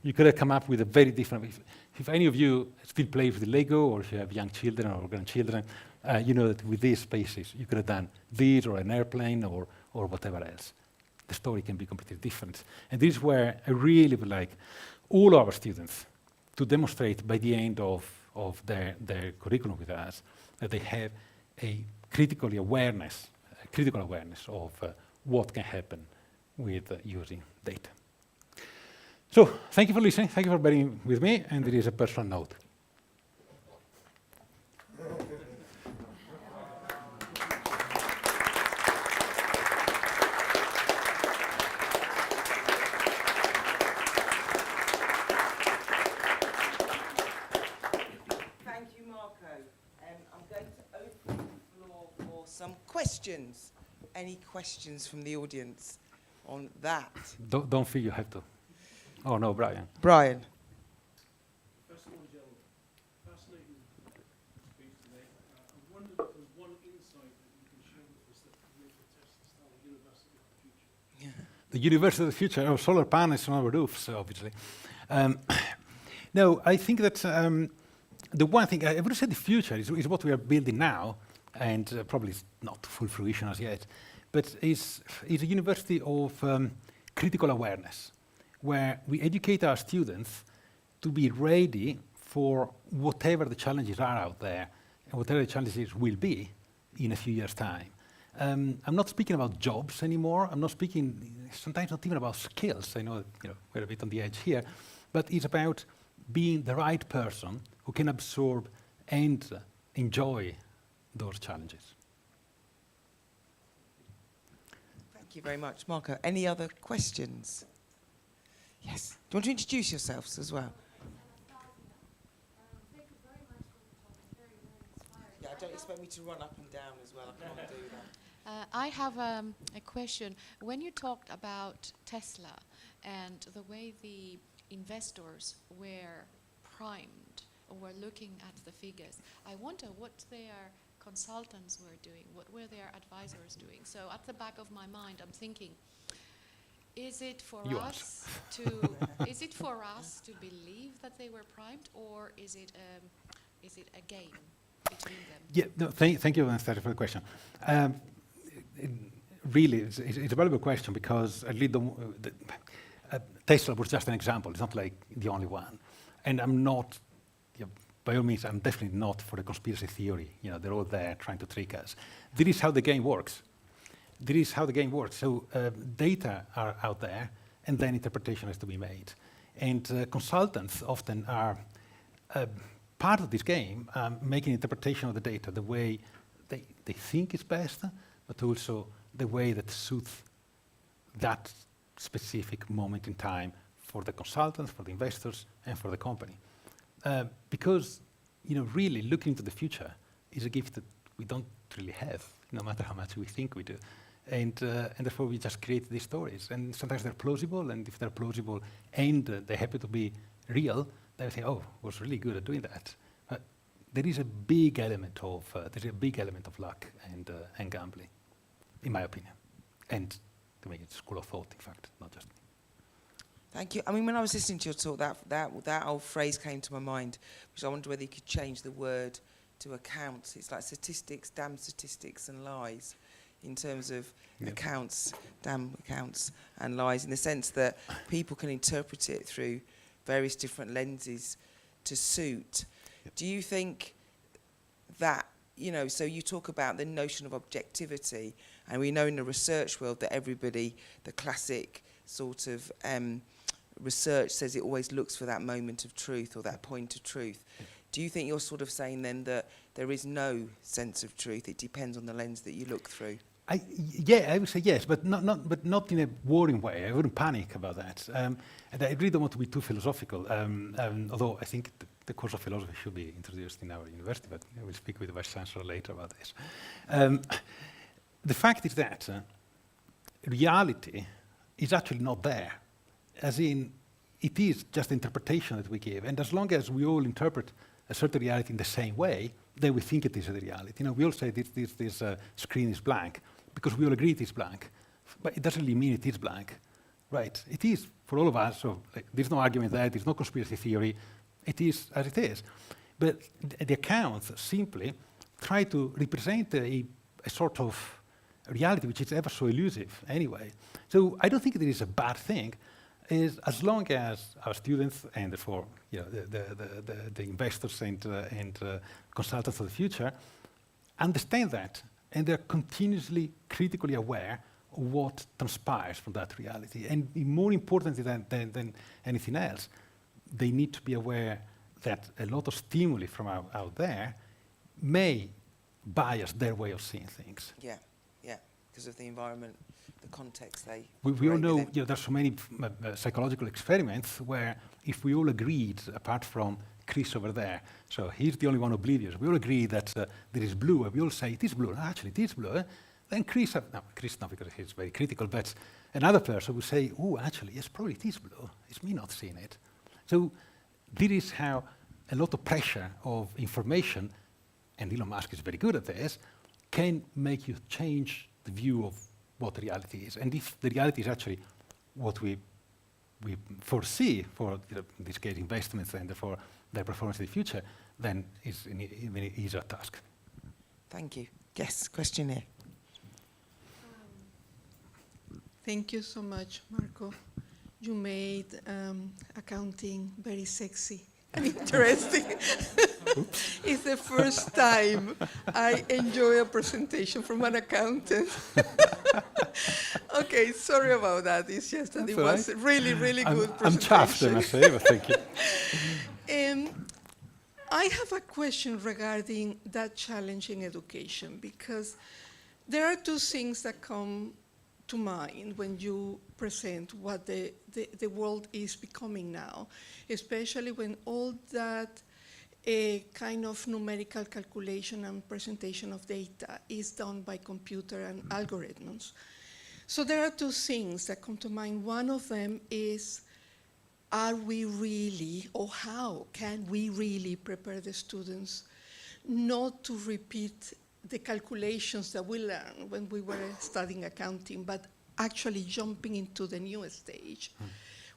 You could have come up with a very different, if any of you still play with the Lego, or if you have young children or grandchildren, you know that with these spaces, you could have done this or an airplane or whatever else. The story can be completely different. And this is where I really would like all our students to demonstrate by the end of their curriculum with us that they have a critical awareness of what can happen with using data. So thank you for listening. Thank you for bearing with me. And there is a personal note. Thank you, Marco. I'm going to open the floor for some questions. any questions from the audience on that? Don't feel you have to. Oh no, Brian. Brian. Professor Mongiello, fascinating speech today. I wondered if there's one insight that you can share with us that could make the Tesla style university of the future. The university of the future, solar panels on our roofs, obviously. No, I think that the one thing, I would say the future is what we are building now, and probably it's not to full fruition as yet, but is a university of critical awareness, where we educate our students to be ready for whatever the challenges are out there, and whatever the challenges will be in a few years' time. I'm not speaking about jobs anymore. I'm not speaking, sometimes not even about skills. I know, we're a bit on the edge here, but it's about being the right person who can absorb and enjoy those challenges. Thank you very much. Marco, any other questions? Yes. Do you want to introduce yourselves as well? Yeah, don't expect me to run up and down as well. I can't do that. I have a question. When you talked about Tesla and the way the investors were primed or were looking at the figures, I wonder what their consultants were doing, what were their advisors doing. So at the back of my mind, I'm thinking, is it for us to believe that they were primed, or is it a game between them? Yeah, no, thank you, Anastasia, for the question. Really, it's a valuable question because at least Tesla was just an example. It's not like the only one. And I'm not, by all means, I'm definitely not for the conspiracy theory. They're all there trying to trick us. This is how the game works. So data are out there, and then interpretation has to be made. And consultants often are part of this game, making interpretation of the data the way they think is best, but also the way that suits that specific moment in time for the consultants, for the investors, and for the company. Because, really looking into the future is a gift that we don't really have, no matter how much we think we do. And therefore we just create these stories. And sometimes they're plausible, and if they're plausible and they happen to be real, then we say, oh, I was really good at doing that. But there is a big element of luck and gambling, in my opinion. And to me, it's a school of thought, in fact, not just me. Thank you. I mean, when I was listening to your talk, that old phrase came to my mind, which I wonder whether you could change the word to accounts. It's like statistics, damn statistics and lies, in terms of accounts, damn accounts and lies, in the sense that people can interpret it through various different lenses to suit. Do you think that, so you talk about the notion of objectivity, and we know in the research world that everybody, the classic sort of research says it always looks for that moment of truth or that point of truth. Do you think you're sort of saying then that there is no sense of truth? It depends on the lens that you look through. I would say yes, but not in a worrying way. I wouldn't panic about that. And I really don't want to be too philosophical, although I think the course of philosophy should be introduced in our university, but I will speak with the Vice Chancellor later about this. The fact is that reality is actually not there, as in it is just the interpretation that we give. And as long as we all interpret a certain reality in the same way, then we think it is a reality. We all say this screen is blank because we all agree it is blank, but it doesn't really mean it is blank, right? It is for all of us, so there's no argument there, there's no conspiracy theory, it is as it is. But the accounts simply try to represent a sort of reality which is ever so elusive anyway. So I don't think it is a bad thing, is as long as our students and therefore the investors and consultants of the future understand that, and they're continuously critically aware of what transpires from that reality. And more importantly than anything else, they need to be aware that a lot of stimuli from out there may bias their way of seeing things. Yeah, because of the environment, the context they... We all know there's so many psychological experiments where if we all agreed, apart from Chris over there, so he's the only one oblivious, we all agree that there is blue, and we all say it is blue, actually it is blue, then Chris not because he's very critical, but another person would say, oh, actually, yes, probably it is blue. It's me not seeing it. So this is how a lot of pressure of information, and Elon Musk is very good at this, can make you change the view of what the reality is. And if the reality is actually what we foresee for, in this case, investments and therefore their performance in the future, then it's an even easier task. Thank you. Yes, question here. Thank you so much, Marco. You made accounting very sexy and interesting. It's the first time I enjoy a presentation from an accountant. Okay, sorry about that. It's just that That's it all was a really, really good I'm chuffed, I presentation. must say, but thank you. I have a question regarding that challenge in education, because there are two things that come to mind when you present what the world is becoming now, especially when all that kind of numerical calculation and presentation of data is done by computer and algorithms. So there are two things that come to mind. One of them is, are we really, or how can we really prepare the students not to repeat the calculations that we learned when we were studying accounting, but actually jumping into the new stage,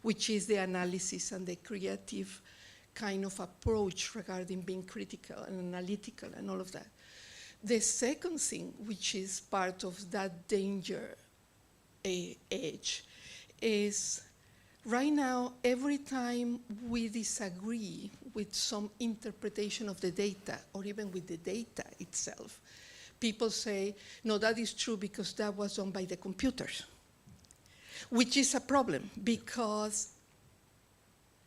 which is the analysis and the creative kind of approach regarding being critical and analytical and all of that. The second thing, which is part of that danger edge, is right now, every time we disagree with some interpretation of the data, or even with the data itself, people say, no, that is true because that was done by the computers, which is a problem because,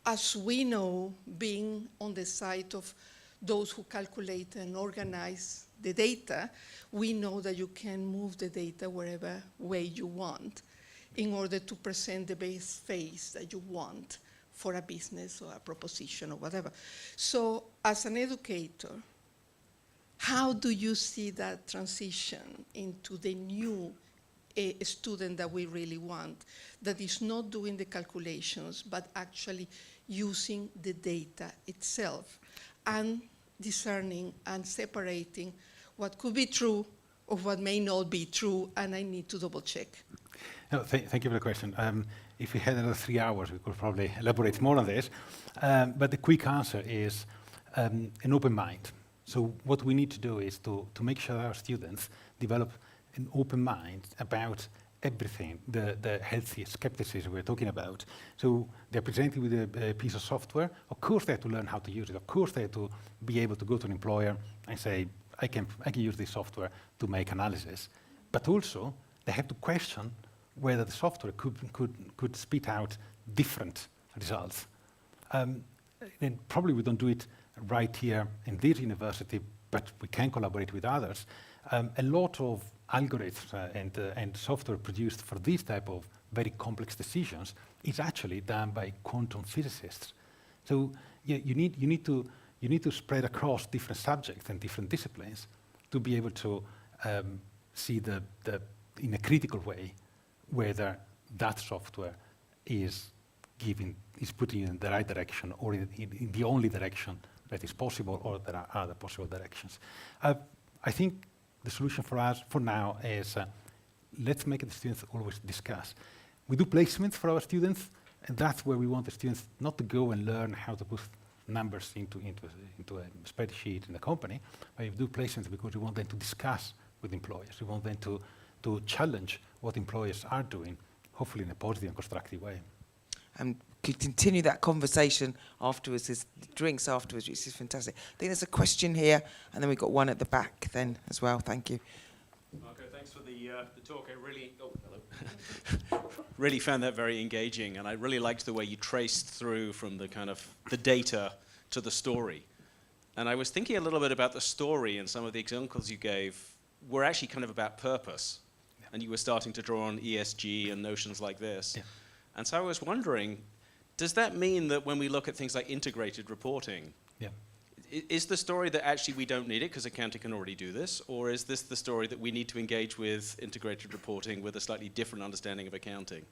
as we know, being on the side of those who calculate and organize the data, we know that you can move the data wherever way you want in order to present the best face that you want for a business or a proposition or whatever. So as an educator, how do you see that transition into the new student that we really want, that is not doing the calculations, but actually using the data itself and discerning and separating what could be true or what may not be true, and I need to double check? No, thank you for the question. If we had another 3 hours, we could probably elaborate more on this. But the quick answer is an open mind. So what we need to do is to make sure our students develop an open mind about everything, the healthy skepticism we're talking about. So they're presented with a piece of software. Of course, they have to learn how to use it. Of course, they have to be able to go to an employer and say, I can use this software to make analysis. But also, they have to question whether the software could spit out different results. And probably we don't do it right here in this university, but we can collaborate with others. A lot of algorithms and software produced for this type of very complex decisions is actually done by quantum physicists. So yeah, you need to spread across different subjects and different disciplines to be able to see in a critical way whether that software is putting you in the right direction or in the only direction that is possible, or there are other possible directions. I think the solution for us for now is let's make the students always discuss. We do placements for our students, and that's where we want the students not to go and learn how to put numbers into a spreadsheet in the company, but we do placements because we want them to discuss with employers. We want them to challenge what employers are doing, hopefully in a positive and constructive way. And could continue that conversation afterwards, there's drinks afterwards, which is fantastic. I think there's a question here, and then we've got one at the back then as well. Thank you. Marco, thanks for the talk. I really found that very engaging, and I really liked the way you traced through from the kind of the data to the story. And I was thinking a little bit about the story, and some of the examples you gave were actually kind of about purpose. Yeah. And you were starting to draw on ESG and notions like this. Yeah. And so I was wondering, does that mean that when we look at things like integrated reporting, yeah, Is the story that actually we don't need it because accounting can already do this, or is this the story that we need to engage with integrated reporting with a slightly different understanding of accounting?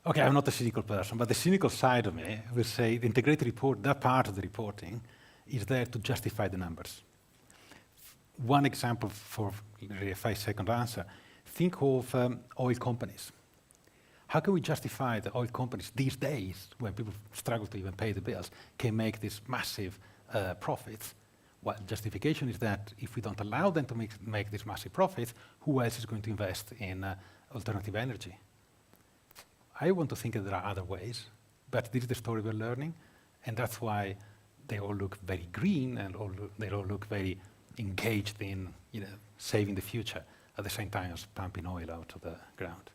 Okay, I'm not a cynical person, but the cynical side of me will say the integrated report, that part of the reporting, is there to justify the numbers. One example for a 5-second answer, think of oil companies. How can we justify that oil companies these days, when people struggle to even pay the bills, can make these massive profits? Well, justification is that if we don't allow them to make these massive profits, who else is going to invest in alternative energy? I want to think that there are other ways, but this is the story we're learning, and that's why they all look very green and they all look very engaged in saving the future at the same time as pumping oil out of the ground.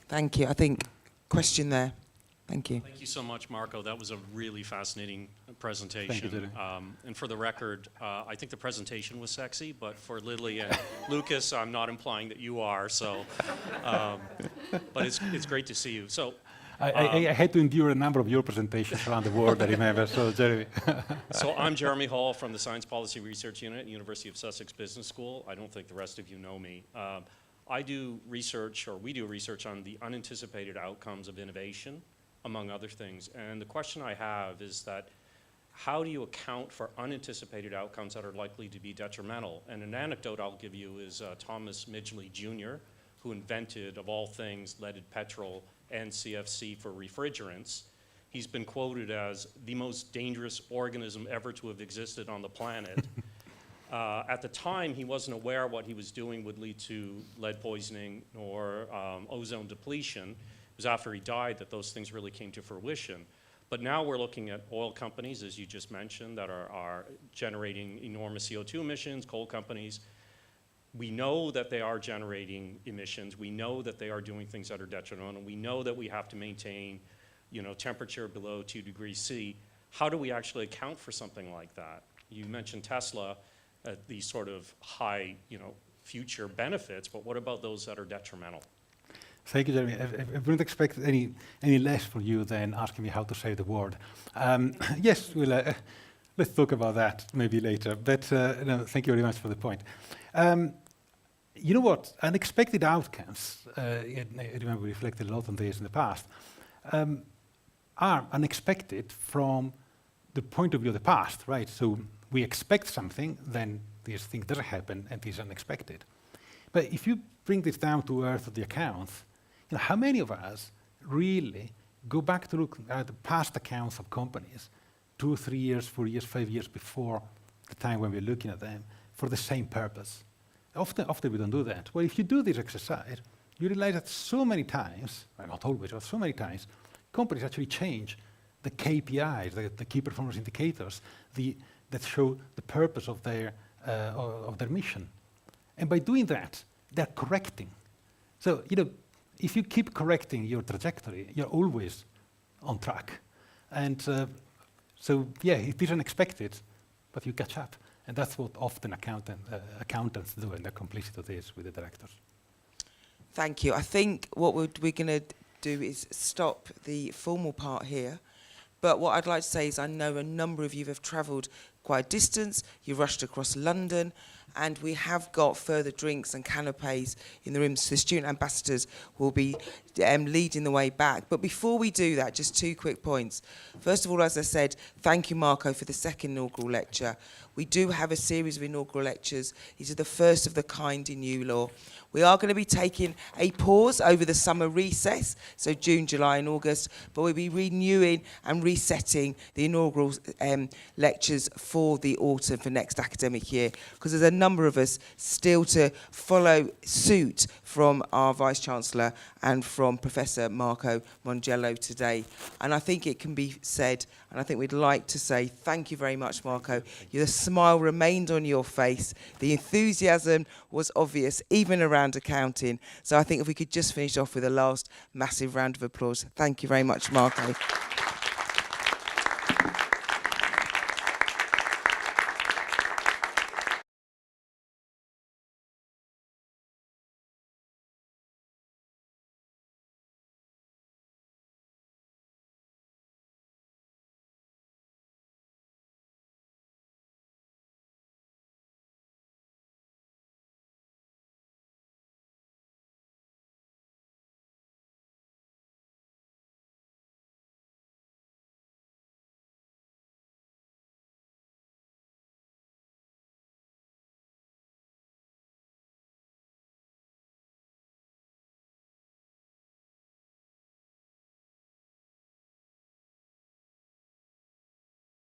Thank you. I think question there. Thank you. Thank you so much, Marco. That was a really fascinating presentation. Thank you, Judy. And for the record, I think the presentation was sexy, but for Lily and Lucas, I'm not implying that you are. So, but it's great to see you. So, I had to endure a number of your presentations around the world, I remember, so Jeremy. So I'm Jeremy Hall from the Science Policy Research Unit at University of Sussex Business School. I don't think the rest of you know me. I do research, or we do research on the unanticipated outcomes of innovation, among other things. And the question I have is that how do you account for unanticipated outcomes that are likely to be detrimental? And an anecdote I'll give you is Thomas Midgley Jr., who invented, of all things, leaded petrol and CFC for refrigerants. He's been quoted as the most dangerous organism ever to have existed on the planet. At the time, he wasn't aware what he was doing would lead to lead poisoning or ozone depletion. It was after he died that those things really came to fruition. But now we're looking at oil companies, as you just mentioned, that are generating enormous CO2 emissions, coal companies. We know that they are generating emissions. We know that they are doing things that are detrimental. We know that we have to maintain, temperature below 2 degrees C. How do we actually account for something like that? You mentioned Tesla, these sort of high, future benefits, but what about those that are detrimental? Thank you, Jeremy. I wouldn't expect any less from you than asking me how to save the world. Yes, we'll, let's talk about that maybe later, but no, thank you very much for the point. You know what? Unexpected outcomes, I remember we reflected a lot on this in the past, are unexpected from the point of view of the past, right? So we expect something, then this thing doesn't happen, and it is unexpected. But if you bring this down to earth of the accounts, how many of us really go back to look at the past accounts of companies 2, 3 years, 4 years, 5 years before the time when we're looking at them for the same purpose? Often we don't do that. Well, if you do this exercise, you realize that so many times, well, not always, but so many times, companies actually change the KPIs, the key performance indicators, that show the purpose of their mission. And by doing that, they're correcting. So, if you keep correcting your trajectory, you're always on track. And so, yeah, it is unexpected, but you catch up. And that's what often accountants do, and they're complicit of this with the directors. Thank you. I think what we're going to do is stop the formal part here. But what I'd like to say is I know a number of you have travelled quite a distance. You rushed across London. And we have got further drinks and canapes in the rooms. The student ambassadors will be leading the way back. But before we do that, just 2 quick points. First of all, as I said, thank you, Marco, for the second inaugural lecture. We do have a series of inaugural lectures. These are the first of the kind in new law. We are going to be taking a pause over the summer recess, so June, July and August, but we'll be renewing and resetting the inaugural lectures for the autumn for next academic year, because there's a number of us still to follow suit from our Vice-Chancellor and from Professor Marco Mongiello today. And I think it can be said, and I think we'd like to say thank you very much, Marco. The smile remained on your face. The enthusiasm was obvious, even around accounting. So I think if we could just finish off with a last massive round of applause. Thank you very much, Marco.